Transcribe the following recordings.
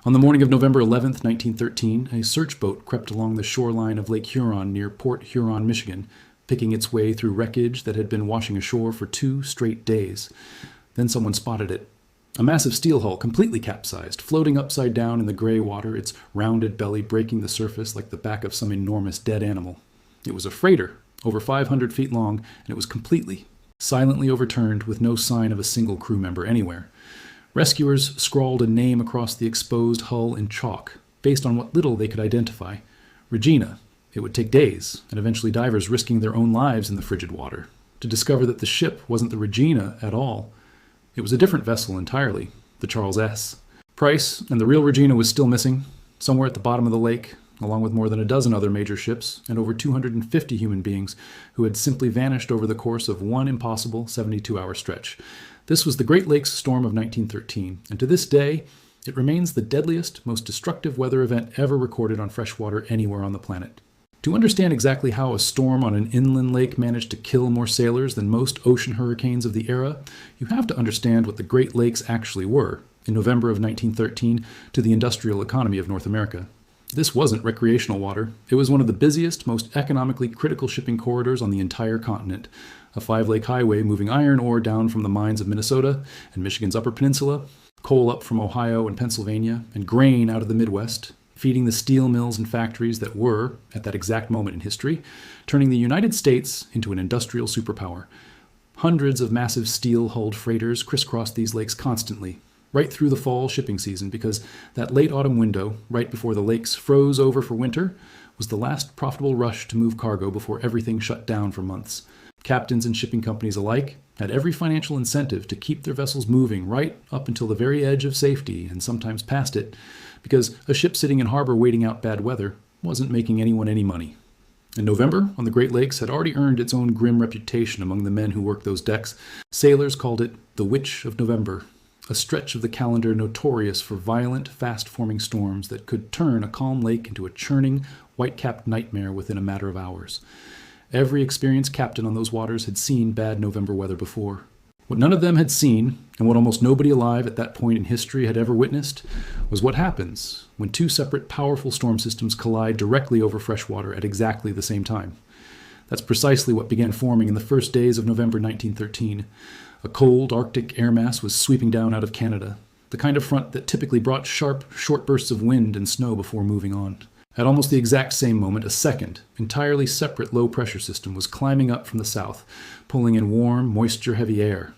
On the morning of November 11th, 1913, a search boat crept along the shoreline of Lake Huron near Port Huron, Michigan, picking its way through wreckage that had been washing ashore for 2 straight days. Then someone spotted it. A massive steel hull, completely capsized, floating upside down in the gray water, its rounded belly breaking the surface like the back of some enormous dead animal. It was a freighter, over 500 feet long, and it was completely, silently overturned with no sign of a single crew member anywhere. Rescuers scrawled a name across the exposed hull in chalk, based on what little they could identify. Regina. It would take days, and eventually divers risking their own lives in the frigid water, to discover that the ship wasn't the Regina at all. It was a different vessel entirely, the Charles S. Price and the real Regina was still missing, somewhere at the bottom of the lake, along with more than a dozen other major ships and over 250 human beings who had simply vanished over the course of one impossible 72-hour stretch. This was the Great Lakes storm of 1913, and to this day, it remains the deadliest, most destructive weather event ever recorded on freshwater anywhere on the planet. To understand exactly how a storm on an inland lake managed to kill more sailors than most ocean hurricanes of the era, you have to understand what the Great Lakes actually were, in November of 1913, to the industrial economy of North America. This wasn't recreational water. It was one of the busiest, most economically critical shipping corridors on the entire continent. A 5-lake highway moving iron ore down from the mines of Minnesota and Michigan's Upper Peninsula, coal up from Ohio and Pennsylvania, and grain out of the Midwest, feeding the steel mills and factories that were, at that exact moment in history, turning the United States into an industrial superpower. Hundreds of massive steel-hulled freighters crisscrossed these lakes constantly, right through the fall shipping season, because that late autumn window, right before the lakes froze over for winter, was the last profitable rush to move cargo before everything shut down for months. Captains and shipping companies alike had every financial incentive to keep their vessels moving right up until the very edge of safety, and sometimes past it, because a ship sitting in harbor waiting out bad weather wasn't making anyone any money. And November on the Great Lakes had already earned its own grim reputation among the men who worked those decks. Sailors called it the Witch of November, a stretch of the calendar notorious for violent, fast-forming storms that could turn a calm lake into a churning, white-capped nightmare within a matter of hours. Every experienced captain on those waters had seen bad November weather before. What none of them had seen, and what almost nobody alive at that point in history had ever witnessed, was what happens when 2 separate powerful storm systems collide directly over freshwater at exactly the same time. That's precisely what began forming in the first days of November 1913. A cold Arctic air mass was sweeping down out of Canada, the kind of front that typically brought sharp, short bursts of wind and snow before moving on. At almost the exact same moment, a second, entirely separate low-pressure system was climbing up from the south, pulling in warm, moisture-heavy air.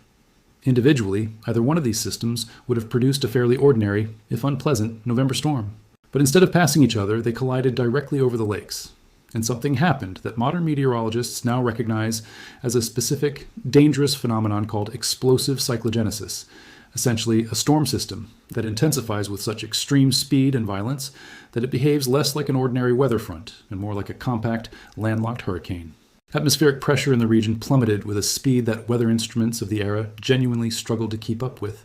Individually, either one of these systems would have produced a fairly ordinary, if unpleasant, November storm. But instead of passing each other, they collided directly over the lakes. And something happened that modern meteorologists now recognize as a specific, dangerous phenomenon called explosive cyclogenesis, essentially a storm system that intensifies with such extreme speed and violence that it behaves less like an ordinary weather front and more like a compact, landlocked hurricane. Atmospheric pressure in the region plummeted with a speed that weather instruments of the era genuinely struggled to keep up with,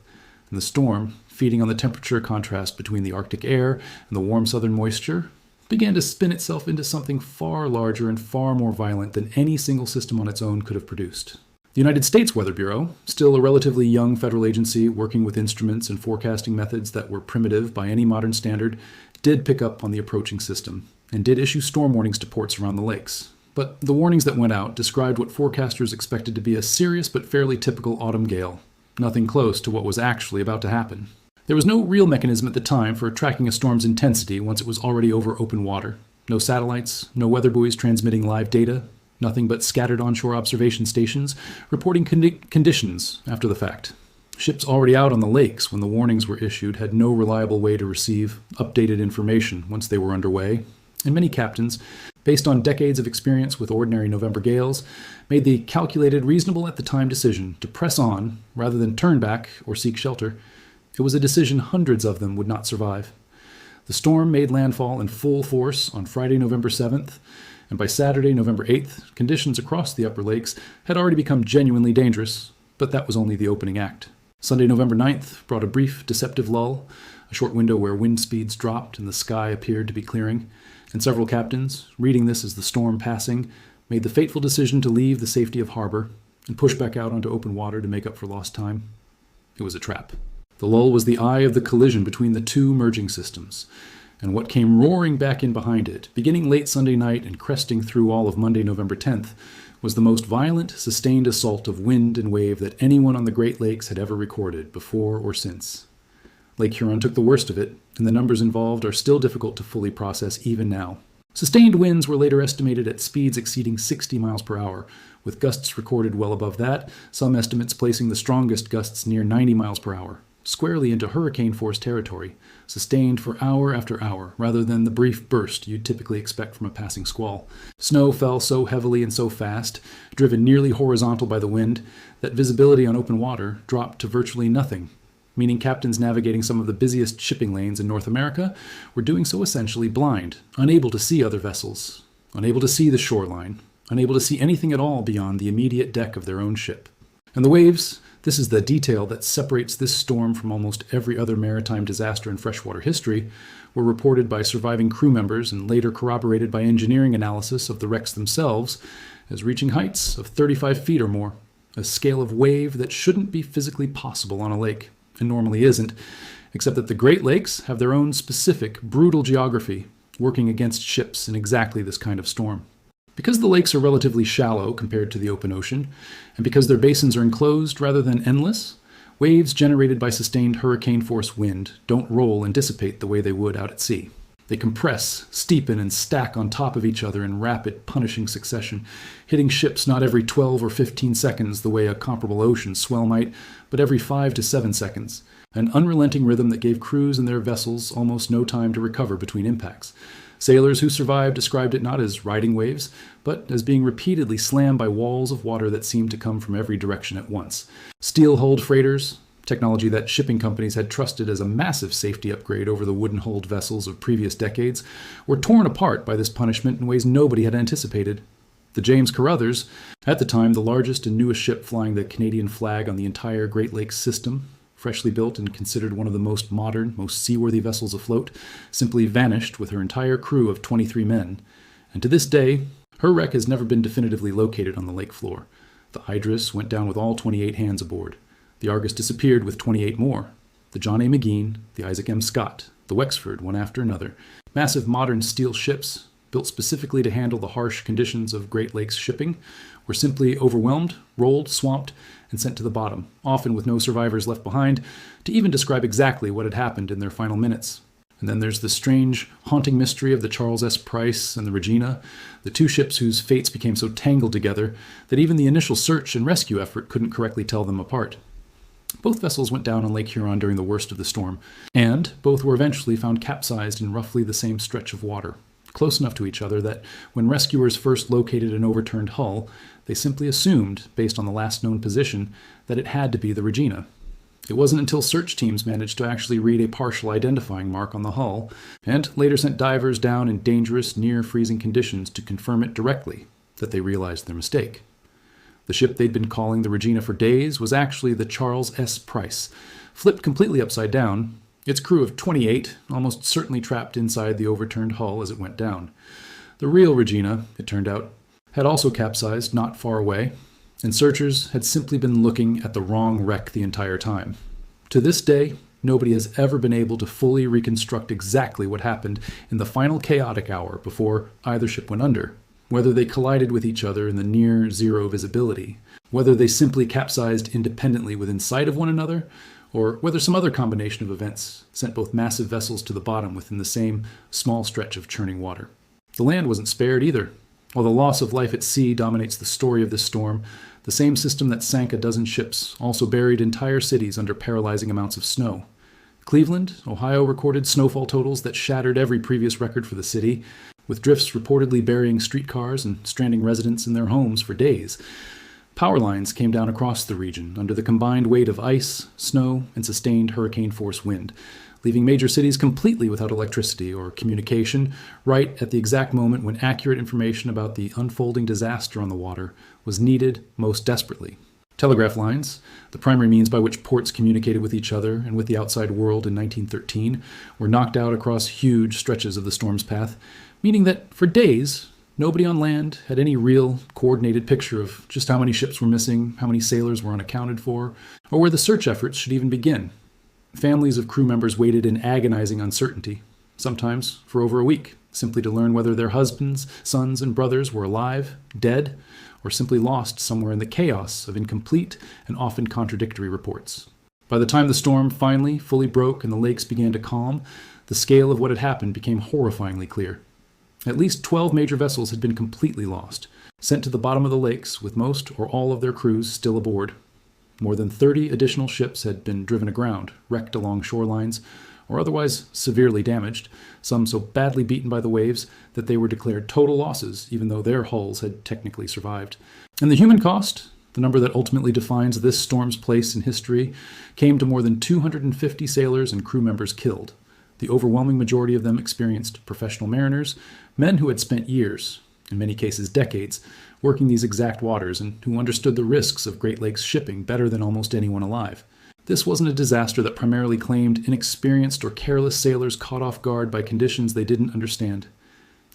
and the storm, feeding on the temperature contrast between the Arctic air and the warm southern moisture, began to spin itself into something far larger and far more violent than any single system on its own could have produced. The United States Weather Bureau, still a relatively young federal agency working with instruments and forecasting methods that were primitive by any modern standard, did pick up on the approaching system and did issue storm warnings to ports around the lakes. But the warnings that went out described what forecasters expected to be a serious but fairly typical autumn gale, nothing close to what was actually about to happen. There was no real mechanism at the time for tracking a storm's intensity once it was already over open water. No satellites, no weather buoys transmitting live data, nothing but scattered onshore observation stations reporting conditions after the fact. Ships already out on the lakes when the warnings were issued had no reliable way to receive updated information once they were underway, and many captains, based on decades of experience with ordinary November gales, made the calculated, reasonable at the time decision to press on rather than turn back or seek shelter. It was a decision hundreds of them would not survive. The storm made landfall in full force on Friday, November 7th, and by Saturday, November 8th, conditions across the upper lakes had already become genuinely dangerous, but that was only the opening act. Sunday, November 9th brought a brief, deceptive lull, a short window where wind speeds dropped and the sky appeared to be clearing, and several captains, reading this as the storm passing, made the fateful decision to leave the safety of harbor and push back out onto open water to make up for lost time. It was a trap. The lull was the eye of the collision between the two merging systems, and what came roaring back in behind it, beginning late Sunday night and cresting through all of Monday, November 10th, was the most violent, sustained assault of wind and wave that anyone on the Great Lakes had ever recorded, before or since. Lake Huron took the worst of it, and the numbers involved are still difficult to fully process even now. Sustained winds were later estimated at speeds exceeding 60 miles per hour, with gusts recorded well above that, some estimates placing the strongest gusts near 90 miles per hour, squarely into hurricane-force territory, sustained for hour after hour, rather than the brief burst you'd typically expect from a passing squall. Snow fell so heavily and so fast, driven nearly horizontal by the wind, that visibility on open water dropped to virtually nothing, meaning captains navigating some of the busiest shipping lanes in North America were doing so essentially blind, unable to see other vessels, unable to see the shoreline, unable to see anything at all beyond the immediate deck of their own ship. And the waves, this is the detail that separates this storm from almost every other maritime disaster in freshwater history, were reported by surviving crew members and later corroborated by engineering analysis of the wrecks themselves as reaching heights of 35 feet or more, a scale of wave that shouldn't be physically possible on a lake, and normally isn't, except that the Great Lakes have their own specific, brutal geography, working against ships in exactly this kind of storm. Because the lakes are relatively shallow compared to the open ocean, and because their basins are enclosed rather than endless, waves generated by sustained hurricane-force wind don't roll and dissipate the way they would out at sea. They compress, steepen, and stack on top of each other in rapid, punishing succession, hitting ships not every 12 or 15 seconds the way a comparable ocean swell might, but every 5 to 7 seconds, an unrelenting rhythm that gave crews and their vessels almost no time to recover between impacts. Sailors who survived described it not as riding waves, but as being repeatedly slammed by walls of water that seemed to come from every direction at once. Steel-hulled freighters, technology that shipping companies had trusted as a massive safety upgrade over the wooden-hulled vessels of previous decades, were torn apart by this punishment in ways nobody had anticipated. The James Carruthers, at the time the largest and newest ship flying the Canadian flag on the entire Great Lakes system, freshly built and considered one of the most modern, most seaworthy vessels afloat, simply vanished with her entire crew of 23 men. And to this day, her wreck has never been definitively located on the lake floor. The Hydrus went down with all 28 hands aboard. The Argus disappeared with 28 more. The John A. McGean, the Isaac M. Scott, the Wexford, one after another. Massive modern steel ships, built specifically to handle the harsh conditions of Great Lakes shipping, were simply overwhelmed, rolled, swamped, and sent to the bottom, often with no survivors left behind to even describe exactly what had happened in their final minutes. And then there's the strange, haunting mystery of the Charles S. Price and the Regina, the two ships whose fates became so tangled together that even the initial search and rescue effort couldn't correctly tell them apart. Both vessels went down on Lake Huron during the worst of the storm, and both were eventually found capsized in roughly the same stretch of water, close enough to each other that when rescuers first located an overturned hull, they simply assumed, based on the last known position, that it had to be the Regina. It wasn't until search teams managed to actually read a partial identifying mark on the hull, and later sent divers down in dangerous, near-freezing conditions to confirm it directly, that they realized their mistake. The ship they'd been calling the Regina for days was actually the Charles S. Price, flipped completely upside down, its crew of 28 almost certainly trapped inside the overturned hull as it went down. The real Regina, it turned out, had also capsized not far away, and searchers had simply been looking at the wrong wreck the entire time. To this day, nobody has ever been able to fully reconstruct exactly what happened in the final chaotic hour before either ship went under, whether they collided with each other in the near zero visibility, whether they simply capsized independently within sight of one another, or whether some other combination of events sent both massive vessels to the bottom within the same small stretch of churning water. The land wasn't spared either. While the loss of life at sea dominates the story of this storm, the same system that sank a dozen ships also buried entire cities under paralyzing amounts of snow. Cleveland, Ohio recorded snowfall totals that shattered every previous record for the city, with drifts reportedly burying streetcars and stranding residents in their homes for days. Power lines came down across the region under the combined weight of ice, snow, and sustained hurricane-force wind, leaving major cities completely without electricity or communication right at the exact moment when accurate information about the unfolding disaster on the water was needed most desperately. Telegraph lines, the primary means by which ports communicated with each other and with the outside world in 1913, were knocked out across huge stretches of the storm's path, meaning that for days, nobody on land had any real, coordinated picture of just how many ships were missing, how many sailors were unaccounted for, or where the search efforts should even begin. Families of crew members waited in agonizing uncertainty, sometimes for over a week, simply to learn whether their husbands, sons, and brothers were alive, dead, or simply lost somewhere in the chaos of incomplete and often contradictory reports. By the time the storm finally fully broke and the lakes began to calm, the scale of what had happened became horrifyingly clear. At least 12 major vessels had been completely lost, sent to the bottom of the lakes with most or all of their crews still aboard. More than 30 additional ships had been driven aground, wrecked along shorelines, or otherwise severely damaged, some so badly beaten by the waves that they were declared total losses, even though their hulls had technically survived. And the human cost, the number that ultimately defines this storm's place in history, came to more than 250 sailors and crew members killed. The overwhelming majority of them experienced professional mariners, men who had spent years, in many cases decades, working these exact waters and who understood the risks of Great Lakes shipping better than almost anyone alive. This wasn't a disaster that primarily claimed inexperienced or careless sailors caught off guard by conditions they didn't understand.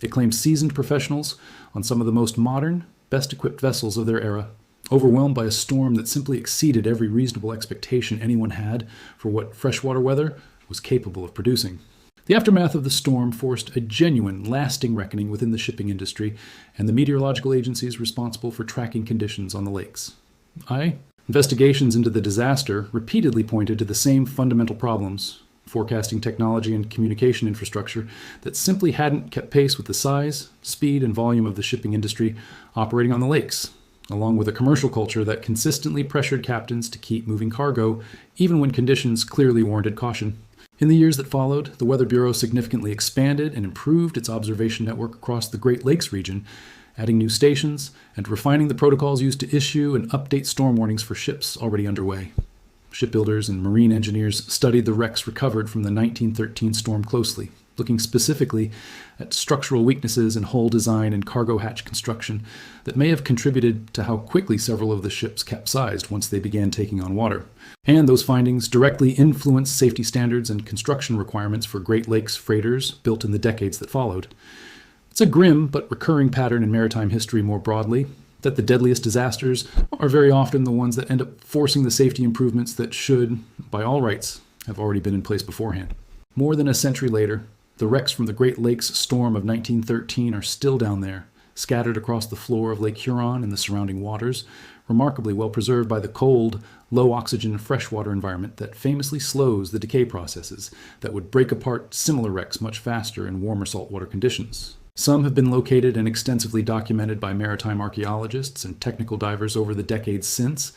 It claimed seasoned professionals on some of the most modern, best-equipped vessels of their era, overwhelmed by a storm that simply exceeded every reasonable expectation anyone had for what freshwater weather was capable of producing. The aftermath of the storm forced a genuine, lasting reckoning within the shipping industry and the meteorological agencies responsible for tracking conditions on the lakes. Investigations into the disaster repeatedly pointed to the same fundamental problems: forecasting technology and communication infrastructure that simply hadn't kept pace with the size, speed, and volume of the shipping industry operating on the lakes, along with a commercial culture that consistently pressured captains to keep moving cargo, even when conditions clearly warranted caution. In the years that followed, the Weather Bureau significantly expanded and improved its observation network across the Great Lakes region, adding new stations and refining the protocols used to issue and update storm warnings for ships already underway. Shipbuilders and marine engineers studied the wrecks recovered from the 1913 storm closely, looking specifically at structural weaknesses in hull design and cargo hatch construction that may have contributed to how quickly several of the ships capsized once they began taking on water. And those findings directly influenced safety standards and construction requirements for Great Lakes freighters built in the decades that followed. It's a grim but recurring pattern in maritime history more broadly, that the deadliest disasters are very often the ones that end up forcing the safety improvements that should, by all rights, have already been in place beforehand. More than a century later, the wrecks from the Great Lakes storm of 1913 are still down there, scattered across the floor of Lake Huron and the surrounding waters, remarkably well preserved by the cold, low-oxygen freshwater environment that famously slows the decay processes that would break apart similar wrecks much faster in warmer saltwater conditions. Some have been located and extensively documented by maritime archaeologists and technical divers over the decades since.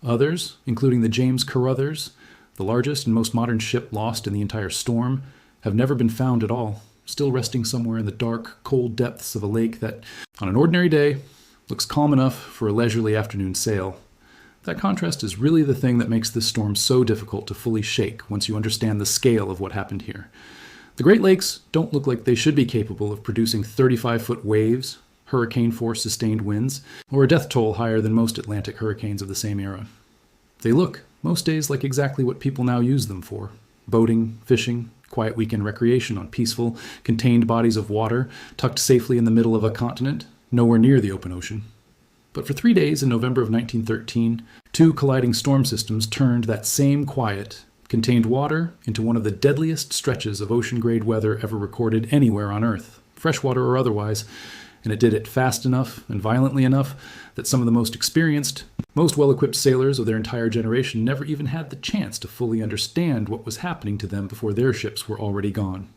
Others, including the James Carruthers, the largest and most modern ship lost in the entire storm, have never been found at all, still resting somewhere in the dark, cold depths of a lake that, on an ordinary day, looks calm enough for a leisurely afternoon sail. That contrast is really the thing that makes this storm so difficult to fully shake once you understand the scale of what happened here. The Great Lakes don't look like they should be capable of producing 35-foot waves, hurricane-force sustained winds, or a death toll higher than most Atlantic hurricanes of the same era. They look, most days, like exactly what people now use them for: boating, fishing, quiet weekend recreation on peaceful, contained bodies of water tucked safely in the middle of a continent, nowhere near the open ocean. But for 3 days in November of 1913, two colliding storm systems turned that same quiet, contained water into one of the deadliest stretches of ocean-grade weather ever recorded anywhere on Earth, freshwater or otherwise, and it did it fast enough and violently enough that some of the most experienced, most well-equipped sailors of their entire generation never even had the chance to fully understand what was happening to them before their ships were already gone.